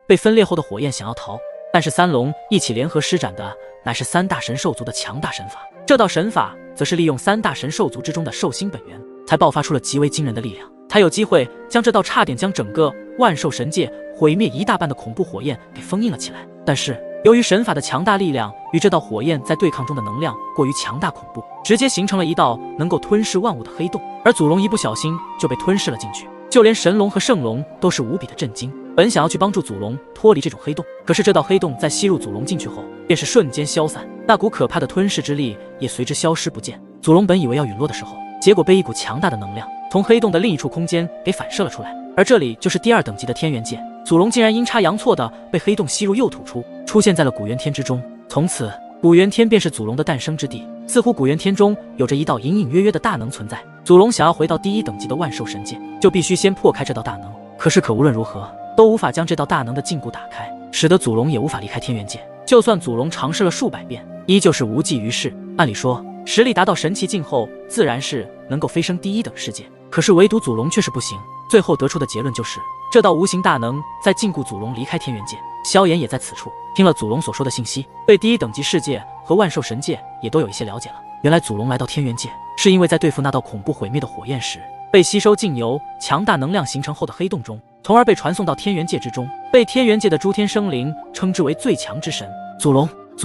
被分裂后的火焰想要逃，但是三龙一起联合施展的乃是三大神兽族的强大神法。这道神法则是利用三大神兽族之中的兽星本源，才爆发出了极为惊人的力量，才有机会将这道差点将整个万兽神界毁灭一大半的恐怖火焰给封印了起来。但是由于神法的强大力量与这道火焰在对抗中的能量过于强大恐怖，直接形成了一道能够吞噬万物的黑洞，而祖龙一不小心就被吞噬了进去。就连神龙和圣龙都是无比的震惊，本想要去帮助祖龙脱离这种黑洞，可是这道黑洞在吸入祖龙进去后便是瞬间消散，那股可怕的吞噬之力也随之消失不见。祖龙本以为要陨落的时候，结果被一股强大的能量从黑洞的另一处空间给反射了出来，而这里就是第2等级的天元界。祖龙竟然阴差阳错的被黑洞吸入又吐出，出现在了古元天之中。从此古元天便是祖龙的诞生之地，似乎古元天中有着一道隐隐约约的大能存在。祖龙想要回到第1等级的万兽神界，就必须先破开这道大能，可无论如何都无法将这道大能的禁锢打开，使得祖龙也无法离开天元界。就算祖龙尝试了数百遍，依旧是无济于事。按理说实力达到神奇境后，自然是能够飞升第1等世界，可是唯独祖龙却是不行。最后得出的结论就是，这道无形大能在禁锢祖龙离开天元界。萧炎也在此处听了祖龙所说的信息，对第1等级世界和万兽神界也都有一些了解了。原来祖龙来到天元界，是因为在对付那道恐怖毁灭的火焰时，被吸收进由强大能量形成后的黑洞中，从而被传送到天元界之中，被天元界的诸天生灵称之为最强之神。祖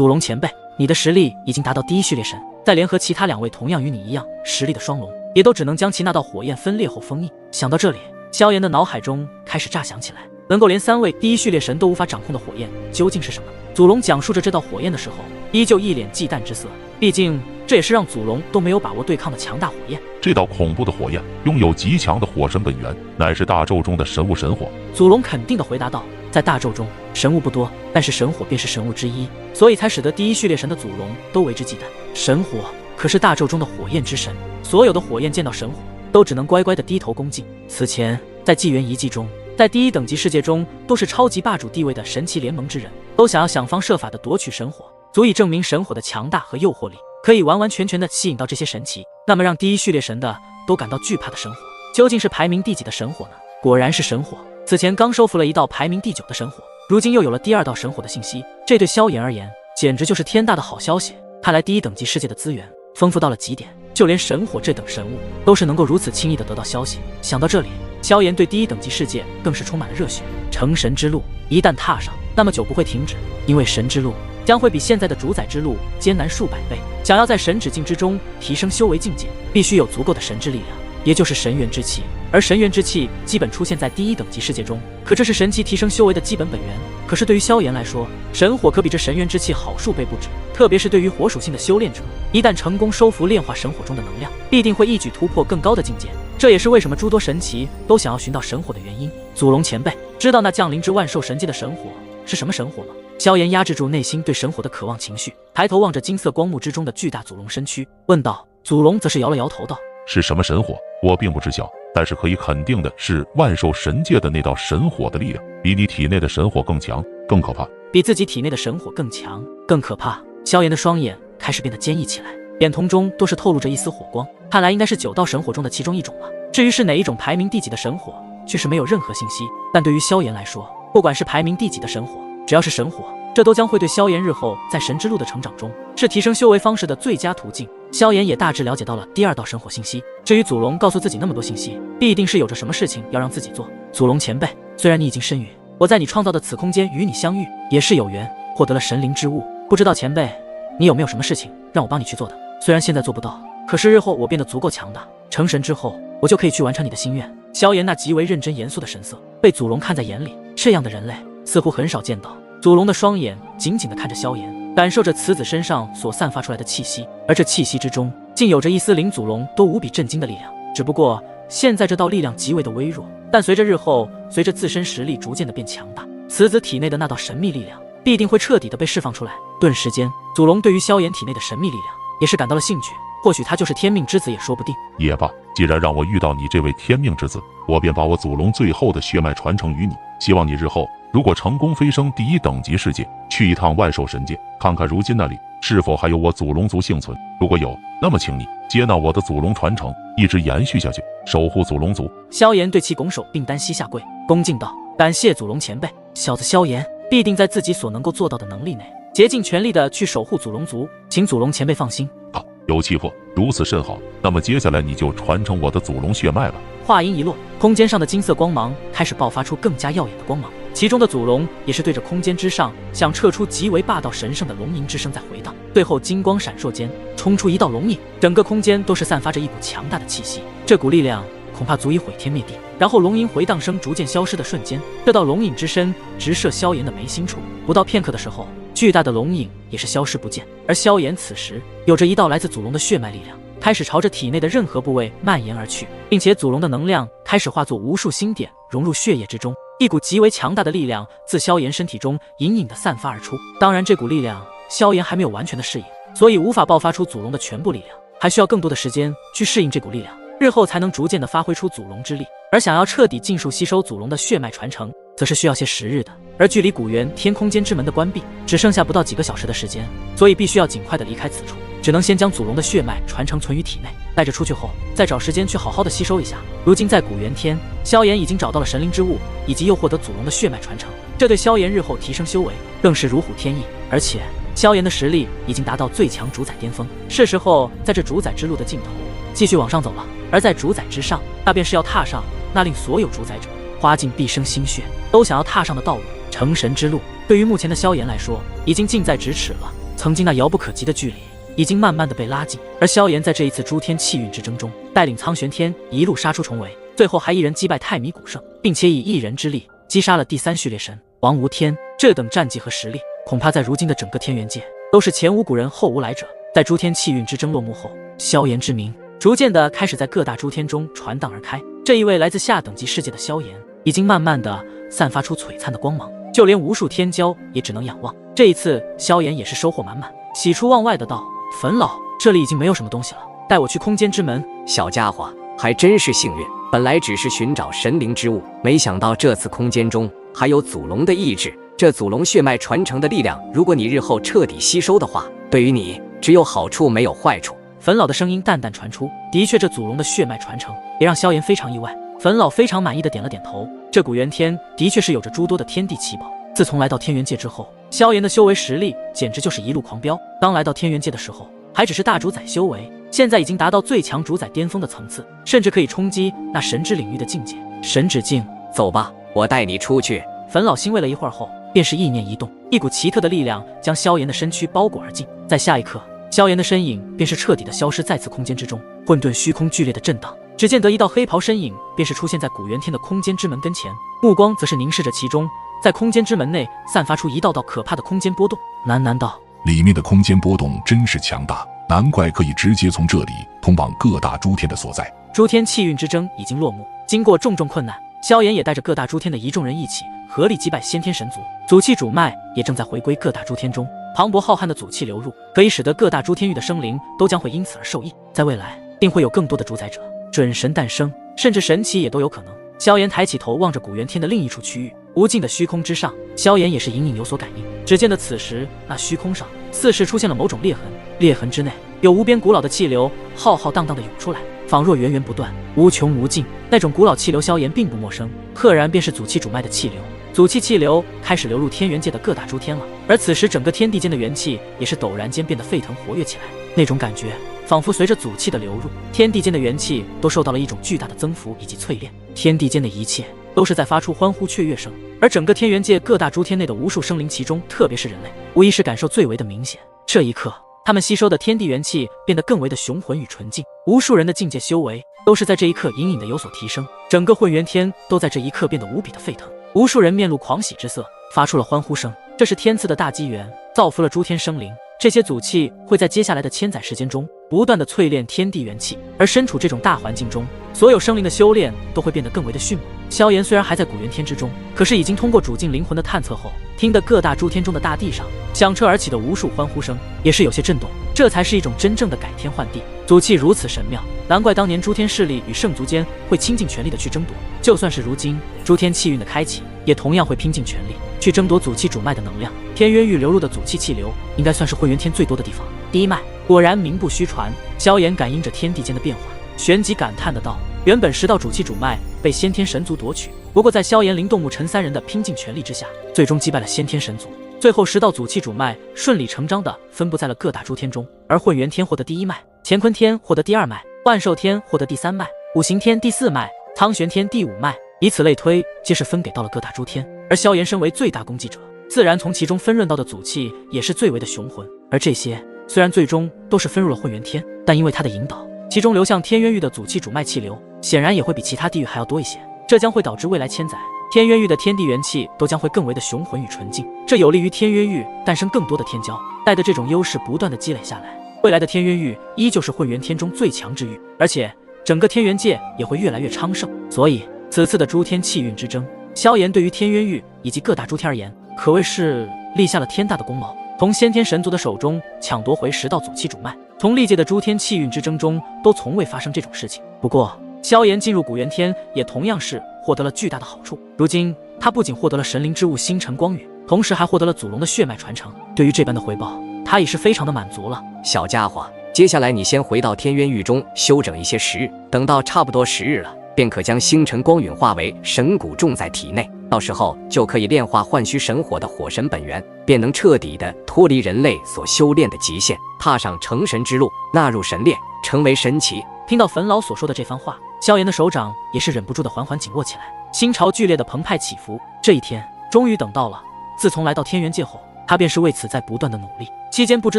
龙前辈，你的实力已经达到第1序列神，再联合其他2位同样与你一样实力的双龙，也都只能将其那道火焰分裂后封印。想到这里，萧炎的脑海中开始乍想起来，能够连3位第1序列神都无法掌控的火焰究竟是什么？祖龙讲述着这道火焰的时候，依旧一脸忌惮之色，毕竟这也是让祖龙都没有把握对抗的强大火焰。这道恐怖的火焰拥有极强的火神本源，乃是大咒中的神物神火。祖龙肯定地回答道，在大咒中神物不多，但是神火便是神物之一，所以才使得第1序列神的祖龙都为之忌惮。神火可是大咒中的火焰之神，所有的火焰见到神火都只能乖乖地低头恭敬。此前在纪元遗迹中，在第1等级世界中都是超级霸主地位的神奇联盟之人，都想要想方设法地夺取神火，足以证明神火的强大和诱惑力，可以完完全全地吸引到这些神奇。那么让第1序列神的都感到惧怕的神火，究竟是排名第几的神火呢？果然是神火。此前刚收服了一道排名第9的神火，如今又有了第2道神火的信息，这对萧炎而言简直就是天大的好消息。看来第1等级世界的资源丰富到了极点，就连神火这等神物都是能够如此轻易地得到消息。想到这里，萧炎对第1等级世界更是充满了热血。成神之路一旦踏上，那么就不会停止，因为神之路将会比现在的主宰之路艰难数百倍。想要在神指境之中提升修为境界，必须有足够的神之力量，也就是神元之气。而神元之气基本出现在第1等级世界中，可这是神奇提升修为的基本本源。可是对于萧炎来说，神火可比这神元之气好数倍不止，特别是对于火属性的修炼者，一旦成功收服炼化神火中的能量，必定会一举突破更高的境界。这也是为什么诸多神奇都想要寻到神火的原因。祖龙前辈，知道那降临至万兽神界的神火是什么神火吗？萧炎压制住内心对神火的渴望情绪，抬头望着金色光幕之中的巨大祖龙身躯，问道。祖龙则是摇了摇头道，是什么神火我并不知晓，但是可以肯定的是，万兽神界的那道神火的力量比你体内的神火更强更可怕。比自己体内的神火更强更可怕。萧炎的双眼开始变得坚毅起来，眼瞳中都是透露着一丝火光，看来应该是9道神火中的其中一种了。至于是哪一种排名第几的神火，却是没有任何信息。但对于萧炎来说，不管是排名第几的神火，只要是神火，这都将会对萧炎日后在神之路的成长中是提升修为方式的最佳途径。萧炎也大致了解到了第2道神火信息。至于祖龙告诉自己那么多信息，必定是有着什么事情要让自己做。祖龙前辈，虽然你已经身陨，我在你创造的此空间与你相遇也是有缘，获得了神灵之物。不知道前辈你有没有什么事情让我帮你去做的？虽然现在做不到，可是日后我变得足够强大，成神之后我就可以去完成你的心愿。萧炎那极为认真严肃的神色被祖龙看在眼里，这样的人类似乎很少见到。祖龙的双眼紧紧地看着萧炎，感受着此子身上所散发出来的气息，而这气息之中竟有着一丝令祖龙都无比震惊的力量。只不过现在这道力量极为的微弱，但随着日后随着自身实力逐渐的变强大，此子体内的那道神秘力量必定会彻底的被释放出来。顿时间，祖龙对于萧炎体内的神秘力量也是感到了兴趣，或许他就是天命之子也说不定。也罢，既然让我遇到你这位天命之子，我便把我祖龙最后的血脉传承于你。希望你日后如果成功飞升第1等级世界，去一趟万兽神界，看看如今那里是否还有我祖龙族幸存。如果有，那么请你接纳我的祖龙传承，一直延续下去，守护祖龙族。萧炎对其拱手并单膝下跪，恭敬道：感谢祖龙前辈。小子萧炎必定在自己所能够做到的能力内，竭尽全力的去守护祖龙族，请祖龙前辈放心。好，有欺负，如此甚好。那么接下来你就传承我的祖龙血脉了。话音一落，空间上的金色光芒开始爆发出更加耀眼的光芒，其中的祖龙也是对着空间之上想撤出极为霸道神圣的龙吟之声在回荡。最后金光闪烁间，冲出一道龙影，整个空间都是散发着一股强大的气息，这股力量恐怕足以毁天灭地。然后龙吟回荡声逐渐消失的瞬间，这道龙影之身直射萧炎的眉心处，不到片刻的时候，巨大的龙影也是消失不见。而萧炎此时有着一道来自祖龙的血脉力量，开始朝着体内的任何部位蔓延而去，并且祖龙的能量开始化作无数星点融入血液之中，一股极为强大的力量自萧炎身体中隐隐的散发而出。当然这股力量萧炎还没有完全的适应，所以无法爆发出祖龙的全部力量，还需要更多的时间去适应这股力量，日后才能逐渐的发挥出祖龙之力。而想要彻底尽数吸收祖龙的血脉传承，则是需要些时日的。而距离古元天空间之门的关闭只剩下不到几个小时的时间，所以必须要尽快的离开此处，只能先将祖龙的血脉传承存于体内，带着出去后再找时间去好好的吸收一下。如今在古元天，萧炎已经找到了神灵之物，以及又获得祖龙的血脉传承，这对萧炎日后提升修为更是如虎添翼。而且萧炎的实力已经达到最强主宰巅峰，是时候在这主宰之路的尽头继续往上走了。而在主宰之上，那便是要踏上那令所有主宰者花尽毕生心血都想要踏上的道路——成神之路。对于目前的萧炎来说，已经近在咫尺了。曾经那遥不可及的距离已经慢慢的被拉近。而萧炎在这一次诸天气运之争中，带领苍玄天一路杀出重围，最后还一人击败太弥古圣，并且以一人之力击杀了第三序列神王无天。这等战绩和实力，恐怕在如今的整个天元界都是前无古人后无来者。在诸天气运之争落幕后，萧炎之名逐渐的开始在各大诸天中传荡而开。这一位来自下等级世界的萧炎，已经慢慢的散发出璀璨的光芒，就连无数天骄也只能仰望。这一次萧炎也是收获满满，喜出望外的道：“粉老，这里已经没有什么东西了，带我去空间之门。”小家伙还真是幸运，本来只是寻找神灵之物，没想到这次空间中还有祖龙的意志。这祖龙血脉传承的力量，如果你日后彻底吸收的话，对于你只有好处没有坏处。粉老的声音淡淡传出，的确这祖龙的血脉传承也让萧炎非常意外。粉老非常满意的点了点头，这古元天的确是有着诸多的天地奇宝。自从来到天元界之后，萧炎的修为实力简直就是一路狂飙。刚来到天元界的时候还只是大主宰修为，现在已经达到最强主宰巅峰的层次，甚至可以冲击那神之领域的境界。神指境，走吧，我带你出去。粉老欣慰了一会儿后，便是意念一动，一股奇特的力量将萧炎的身躯包裹而进。在下一刻，萧炎的身影便是彻底的消失在此空间之中，混沌虚空剧烈的震荡。只见得一道黑袍身影便是出现在古元天的空间之门跟前，目光则是凝视着其中，在空间之门内散发出一道道可怕的空间波动，喃喃道：“里面的空间波动真是强大，难怪可以直接从这里通往各大诸天的所在。”诸天气运之争已经落幕，经过重重困难，萧炎也带着各大诸天的一众人一起合力击败先天神族，祖气主脉也正在回归各大诸天中。磅礴浩瀚的祖气流入，可以使得各大诸天域的生灵都将会因此而受益。在未来，定会有更多的主宰者、准神诞生，甚至神奇也都有可能。萧炎抬起头望着古元天的另一处区域，无尽的虚空之上，萧炎也是隐隐有所感应。只见得此时那虚空上似是出现了某种裂痕，裂痕之内有无边古老的气流浩浩荡荡的涌出来，仿若源源不断，无穷无尽。那种古老气流萧炎并不陌生，赫然便是祖气主脉的气流。祖气气流开始流入天元界的各大诸天了，而此时整个天地间的元气也是陡然间变得沸腾活跃起来。那种感觉仿佛随着祖气的流入，天地间的元气都受到了一种巨大的增幅以及淬炼，天地间的一切都是在发出欢呼雀跃声。而整个天元界各大诸天内的无数生灵其中，特别是人类，无疑是感受最为的明显。这一刻，他们吸收的天地元气变得更为的雄浑与纯净，无数人的境界修为都是在这一刻隐隐的有所提升，整个混元天都在这一刻变得无比的沸腾，无数人面露狂喜之色，发出了欢呼声。这是天赐的大机缘，造福了诸天生灵。这些祖气会在接下来的千载时间中不断的淬炼天地元气，而身处这种大环境中，所有生灵的修炼都会变得更为的迅猛。萧炎虽然还在古元天之中，可是已经通过主境灵魂的探测后，听得各大诸天中的大地上响彻而起的无数欢呼声也是有些震动。这才是一种真正的改天换地，祖气如此神妙，难怪当年诸天势力与圣族间会倾尽全力的去争夺。就算是如今诸天气运的开启，也同样会拼尽全力去争夺祖气主脉的能量。天渊域流入的祖气气流，应该算是混元天最多的地方。第一脉果然名不虚传。萧炎感应着天地间的变化，旋即感叹的道：“原本10道主气主脉被先天神族夺取，不过在萧炎、灵动木陈3人的拼尽全力之下，最终击败了先天神族。最后10道祖气主脉顺理成章地分布在了各大诸天中，而混元天获得第1脉，乾坤天获得第2脉，万寿天获得第3脉，五行天第4脉，苍玄天第5脉，以此类推，皆是分给到了各大诸天。而萧炎身为最大攻击者，自然从其中分润到的祖气也是最为的雄浑。而这些虽然最终都是分入了混元天，但因为他的引导，其中流向天渊域的祖气主脉气流，显然也会比其他地域还要多一些。这将会导致未来千载，天渊域的天地元气都将会更为的雄浑与纯净，这有利于天渊域诞生更多的天骄。带着这种优势不断的积累下来，未来的天渊域依旧是混元天中最强之域，而且整个天元界也会越来越昌盛。所以此次的诸天气运之争，萧炎对于天渊域以及各大诸天而言，可谓是立下了天大的功劳，从先天神族的手中抢夺回10道祖气主脉。从历届的诸天气运之争中，都从未发生这种事情。不过萧炎进入古元天也同样是获得了巨大的好处。如今他不仅获得了神灵之物星辰光陨，同时还获得了祖龙的血脉传承。对于这般的回报，他已是非常的满足了。小家伙，接下来你先回到天渊域中休整一些时日，等到差不多10日了，便可将星辰光陨化为神骨种在体内，到时候就可以炼化幻虚神火的火神本源，便能彻底的脱离人类所修炼的极限，踏上成神之路，纳入神列，成为神奇。听到坟老所说的这番话，萧炎的手掌也是忍不住的缓缓紧握起来，心潮剧烈的澎湃起伏。这一天终于等到了。自从来到天元界后，他便是为此在不断的努力，期间不知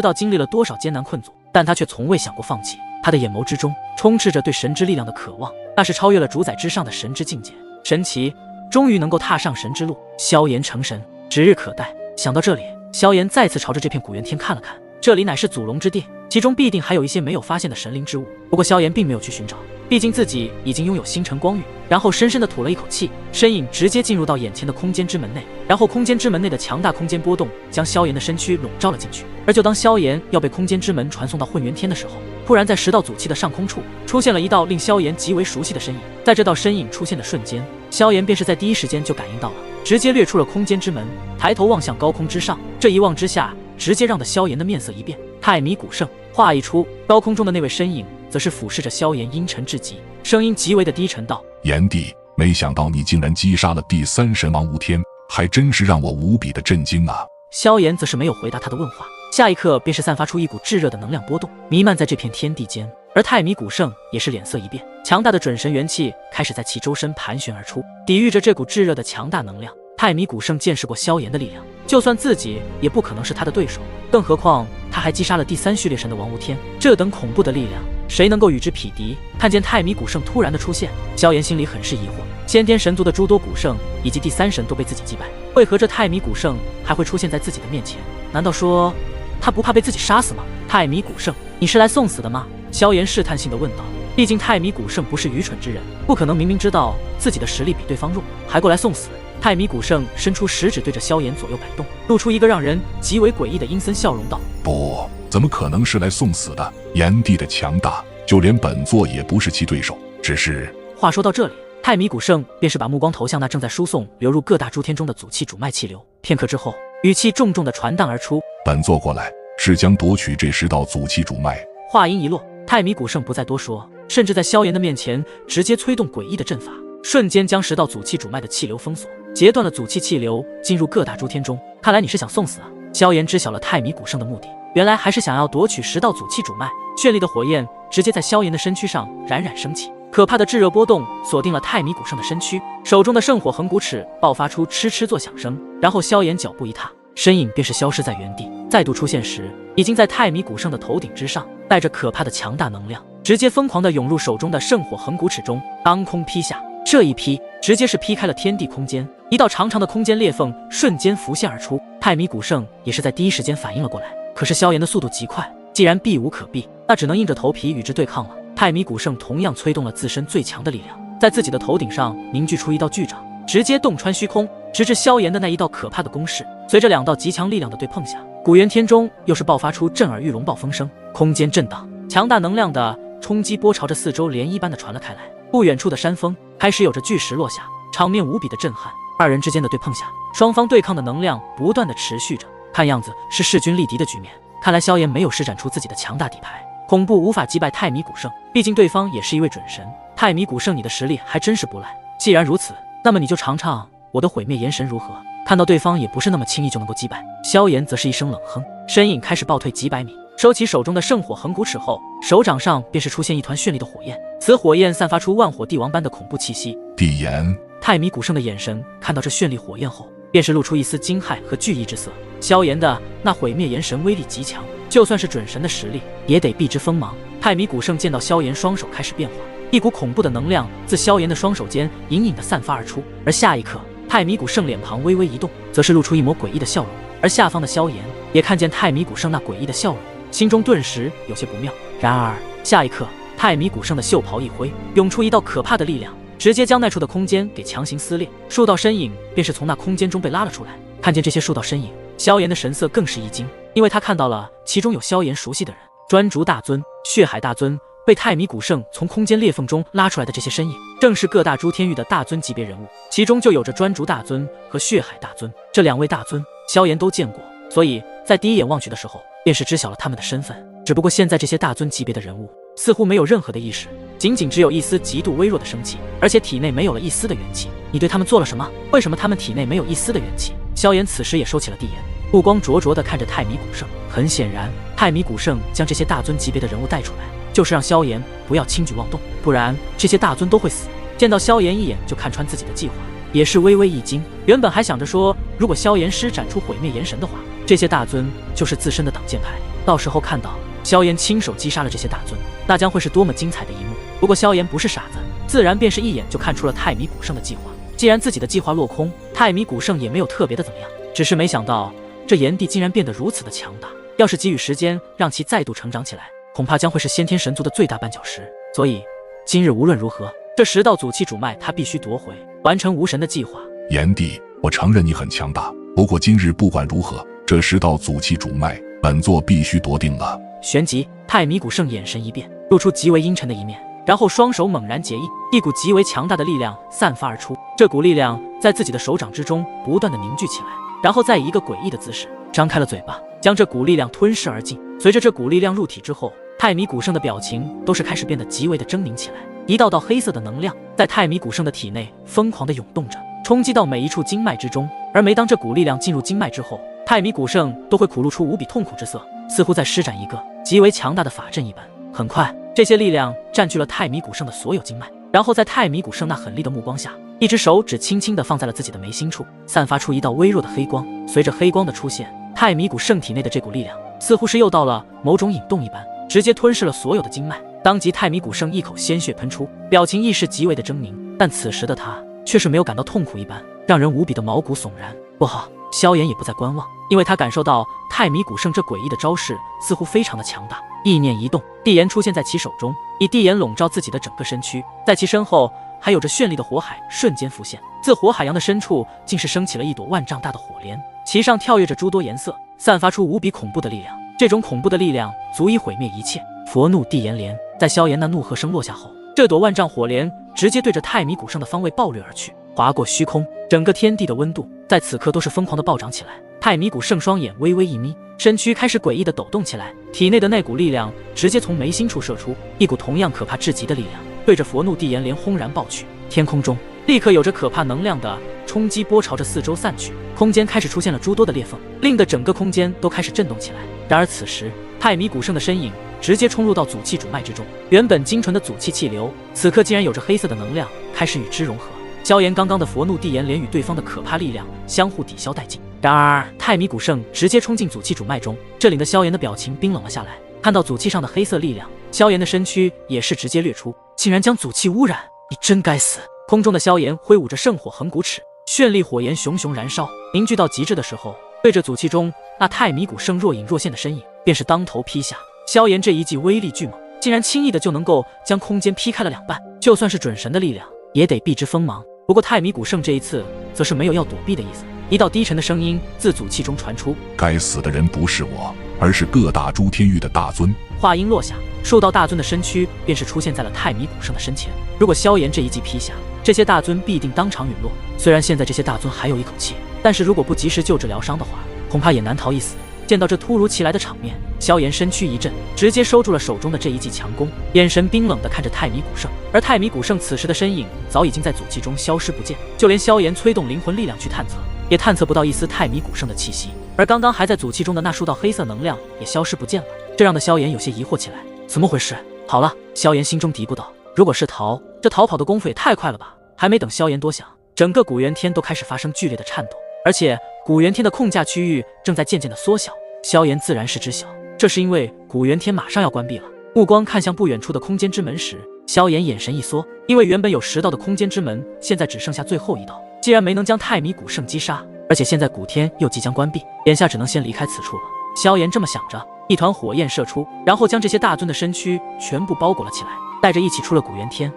道经历了多少艰难困阻，但他却从未想过放弃。他的眼眸之中充斥着对神之力量的渴望，那是超越了主宰之上的神之境界。神奇终于能够踏上神之路，萧炎成神指日可待。想到这里，萧炎再次朝着这片古元天看了看，这里乃是祖龙之地，其中必定还有一些没有发现的神灵之物。不过萧炎并没有去寻找，毕竟自己已经拥有星辰光晕。然后深深地吐了一口气，身影直接进入到眼前的空间之门内，然后空间之门内的强大空间波动将萧炎的身躯笼罩了进去。而就当萧炎要被空间之门传送到混元天的时候，突然在10道祖气的上空处出现了一道令萧炎极为熟悉的身影。在这道身影出现的瞬间，萧炎便是在第一时间就感应到了，直接掠出了空间之门，抬头望向高空之上。这一望之下，直接让得萧炎的面色一变。太弥古圣，话一出，高空中的那位身影则是俯视着萧炎，阴沉至极，声音极为的低沉道：炎帝，没想到你竟然击杀了第3神王吴天，还真是让我无比的震惊啊。萧炎则是没有回答他的问话，下一刻便是散发出一股炙热的能量波动，弥漫在这片天地间。而太弥古圣也是脸色一变，强大的准神元气开始在其周身盘旋而出，抵御着这股炙热的强大能量。太弥古圣见识过萧炎的力量，就算自己也不可能是他的对手，更何况他还击杀了第3序列神的王无天，这等恐怖的力量，谁能够与之匹敌？看见太弥古圣突然的出现，萧炎心里很是疑惑，先天神族的诸多古圣以及第3神都被自己击败，为何这太弥古圣还会出现在自己的面前？难道说他不怕被自己杀死吗？太弥古圣，你是来送死的吗？萧炎试探性的问道。毕竟太弥古圣不是愚蠢之人，不可能明明知道自己的实力比对方弱，还过来送死。太弥古圣伸出食指对着萧炎左右摆动，露出一个让人极为诡异的阴森笑容道：不，怎么可能是来送死的？炎帝的强大，就连本座也不是其对手，只是……话说到这里，太弥古圣便是把目光投向那正在输送流入各大诸天中的祖气主脉气流，片刻之后，语气重重的传荡而出：本座过来是将夺取这10道祖气主脉。话音一落，太弥古圣不再多说，甚至在萧炎的面前直接催动诡异的阵法，瞬间将10道祖气主脉的气流封锁，截断了祖气气流进入各大诸天中。看来你是想送死啊！萧炎知晓了太弥古圣的目的，原来还是想要夺取10道祖气主脉。绚丽的火焰直接在萧炎的身躯上冉冉升起，可怕的炙热波动锁定了太弥古圣的身躯，手中的圣火横骨尺爆发出嗤嗤作响声，然后萧炎脚步一踏，身影便是消失在原地。再度出现时，已经在太弥古圣的头顶之上，带着可怕的强大能量，直接疯狂地涌入手中的圣火横骨尺中，当空劈下。这一劈直接是劈开了天地空间，一道长长的空间裂缝瞬间浮现而出。太弥古圣也是在第一时间反应了过来，可是萧炎的速度极快，既然避无可避，那只能硬着头皮与之对抗了。太弥古圣同样催动了自身最强的力量，在自己的头顶上凝聚出一道巨掌，直接洞穿虚空，直至萧炎的那一道可怕的攻势。随着2道极强力量的对碰下，古元天中又是爆发出震耳欲聋暴风声，空间震荡，强大能量的冲击波朝着四周涟漪般的传了开来。不远处的山峰开始有着巨石落下，场面无比的震撼。2人之间的对碰下，双方对抗的能量不断的持续着，看样子是势均力敌的局面。看来萧炎没有施展出自己的强大底牌，恐怖无法击败太弥古圣，毕竟对方也是一位准神。太弥古圣，你的实力还真是不赖。既然如此，那么你就尝尝我的毁灭炎神如何？看到对方也不是那么轻易就能够击败，萧炎则是一声冷哼，身影开始暴退几百米，收起手中的圣火横骨尺后，手掌上便是出现一团绚丽的火焰，此火焰散发出万火帝王般的恐怖气息。帝炎，太弥古圣的眼神看到这绚丽火焰后，便是露出一丝惊骇和惧意之色。萧炎的那毁灭炎神威力极强，就算是准神的实力也得避之锋芒。太弥古圣见到萧炎双手开始变化，一股恐怖的能量自萧炎的双手间隐隐地散发而出，而下一刻，太弥古圣脸庞微微一动，则是露出一抹诡异的笑容。而下方的萧炎也看见太弥古圣那诡异的笑容，心中顿时有些不妙。然而下一刻，太弥古圣的袖袍一挥，涌出一道可怕的力量，直接将那处的空间给强行撕裂，数道身影便是从那空间中被拉了出来。看见这些数道身影，萧炎的神色更是一惊，因为他看到了其中有萧炎熟悉的人，专逐大尊、血海大尊。被太弥古圣从空间裂缝中拉出来的这些身影，正是各大诸天域的大尊级别人物，其中就有着专逐大尊和血海大尊。这两位大尊，萧炎都见过，所以在第一眼望去的时候，便是知晓了他们的身份。只不过现在这些大尊级别的人物似乎没有任何的意识，仅只有一丝极度微弱的生气，而且体内没有了一丝的元气。你对他们做了什么？为什么他们体内没有一丝的元气？萧炎此时也收起了帝炎，目光灼灼地看着太弥古圣。很显然，太弥古圣将这些大尊级别的人物带出来，就是让萧炎不要轻举妄动，不然这些大尊都会死。见到萧炎一眼就看穿自己的计划，也是微微一惊。原本还想着说，如果萧炎施展出毁灭炎神的话，这些大尊就是自身的挡箭牌，到时候看到萧炎亲手击杀了这些大尊，那将会是多么精彩的一幕。不过萧炎不是傻子，自然便是一眼就看出了太弥古圣的计划。既然自己的计划落空，太弥古圣也没有特别的怎么样，只是没想到这炎帝竟然变得如此的强大。要是给予时间让其再度成长起来，恐怕将会是先天神族的最大绊脚石。所以今日无论如何，这10道祖气主脉他必须夺回，完成无神的计划。炎帝，我承认你很强大，不过今日不管如何，这10道祖气主脉，本座必须夺定了。旋即，太弥古圣眼神一变，露出极为阴沉的一面，然后双手猛然结印，一股极为强大的力量散发而出。这股力量在自己的手掌之中不断的凝聚起来，然后再以一个诡异的姿势张开了嘴巴，将这股力量吞噬而尽。随着这股力量入体之后，太弥古圣的表情都是开始变得极为的狰狞起来，一道道黑色的能量在太弥古圣的体内疯狂的涌动着，冲击到每一处经脉之中。而每当这股力量进入经脉之后，太弥古圣都会苦露出无比痛苦之色，似乎在施展一个极为强大的法阵一般。很快，这些力量占据了太弥古圣的所有经脉，然后在太弥古圣那狠厉的目光下，一只手指轻轻地放在了自己的眉心处，散发出一道微弱的黑光。随着黑光的出现，太弥古圣体内的这股力量似乎是又到了某种引动一般，直接吞噬了所有的经脉。当即太弥古圣一口鲜血喷出，表情亦是极为的狰狞，但此时的他却是没有感到痛苦一般，让人无比的毛骨悚然。不好，萧炎也不再观望，因为他感受到太弥古圣这诡异的招式似乎非常的强大。意念一动，帝炎出现在其手中，以帝炎笼罩自己的整个身躯，在其身后还有着绚丽的火海瞬间浮现，自火海洋的深处竟是升起了一朵万丈大的火莲，其上跳跃着诸多颜色，散发出无比恐怖的力量。这种恐怖的力量足以毁灭一切。佛怒帝炎莲，在萧炎那怒喝声落下后，这朵万丈火莲直接对着太弥古圣的方位暴掠而去，划过虚空，整个天地的温度在此刻都是疯狂的暴涨起来。太弥古圣双眼微微一眯，身躯开始诡异的抖动起来，体内的那股力量直接从眉心处射出，一股同样可怕至极的力量对着佛怒帝炎莲轰然暴去。天空中立刻有着可怕能量的冲击波朝着四周散去，空间开始出现了诸多的裂缝，令得整个空间都开始震动起来。然而此时，太弥古圣的身影直接冲入到祖气主脉之中，原本精纯的祖气气流，此刻竟然有着黑色的能量开始与之融合。萧炎刚刚的佛怒帝炎莲与对方的可怕力量相互抵消殆尽。然而太弥古圣直接冲进祖气主脉中，这令得萧炎的表情冰冷了下来。看到祖气上的黑色力量，萧炎的身躯也是直接掠出，竟然将祖气污染，你真该死！空中的萧炎挥舞着圣火横骨尺，绚丽火焰熊熊燃烧，凝聚到极致的时候，对着祖气中那太弥古圣若隐若现的身影便是当头劈下。萧炎这一记威力巨猛，竟然轻易的就能够将空间劈开了2半，就算是准神的力量也得避之锋芒。不过太弥古圣这一次则是没有要躲避的意思，一道低沉的声音自祖气中传出：该死的人不是我，而是各大诸天域的大尊。话音落下，数道大尊的身躯便是出现在了太弥古圣的身前。如果萧炎这一击劈下，这些大尊必定当场陨落。虽然现在这些大尊还有一口气，但是如果不及时救治疗伤的话，恐怕也难逃一死。见到这突如其来的场面，萧炎身躯一震，直接收住了手中的这一记强攻，眼神冰冷地看着泰米古圣。而泰米古圣此时的身影早已经在祖气中消失不见，就连萧炎催动灵魂力量去探测，也探测不到一丝泰米古圣的气息。而刚刚还在祖气中的那数道黑色能量也消失不见了，这让的萧炎有些疑惑起来，怎么回事？好了，萧炎心中嘀咕道，如果是逃，这逃跑的功夫也太快了吧！还没等萧炎多想，整个古元天都开始发生剧烈的颤抖，而且古元天的控架区域正在渐渐的缩小。萧炎自然是知晓，这是因为古元天马上要关闭了。目光看向不远处的空间之门时，萧炎眼神一缩，因为原本有10道的空间之门，现在只剩下最后1道。既然没能将泰米古圣击杀，而且现在古天又即将关闭，眼下只能先离开此处了。萧炎这么想着，一团火焰射出，然后将这些大尊的身躯全部包裹了起来，带着一起出了古元天。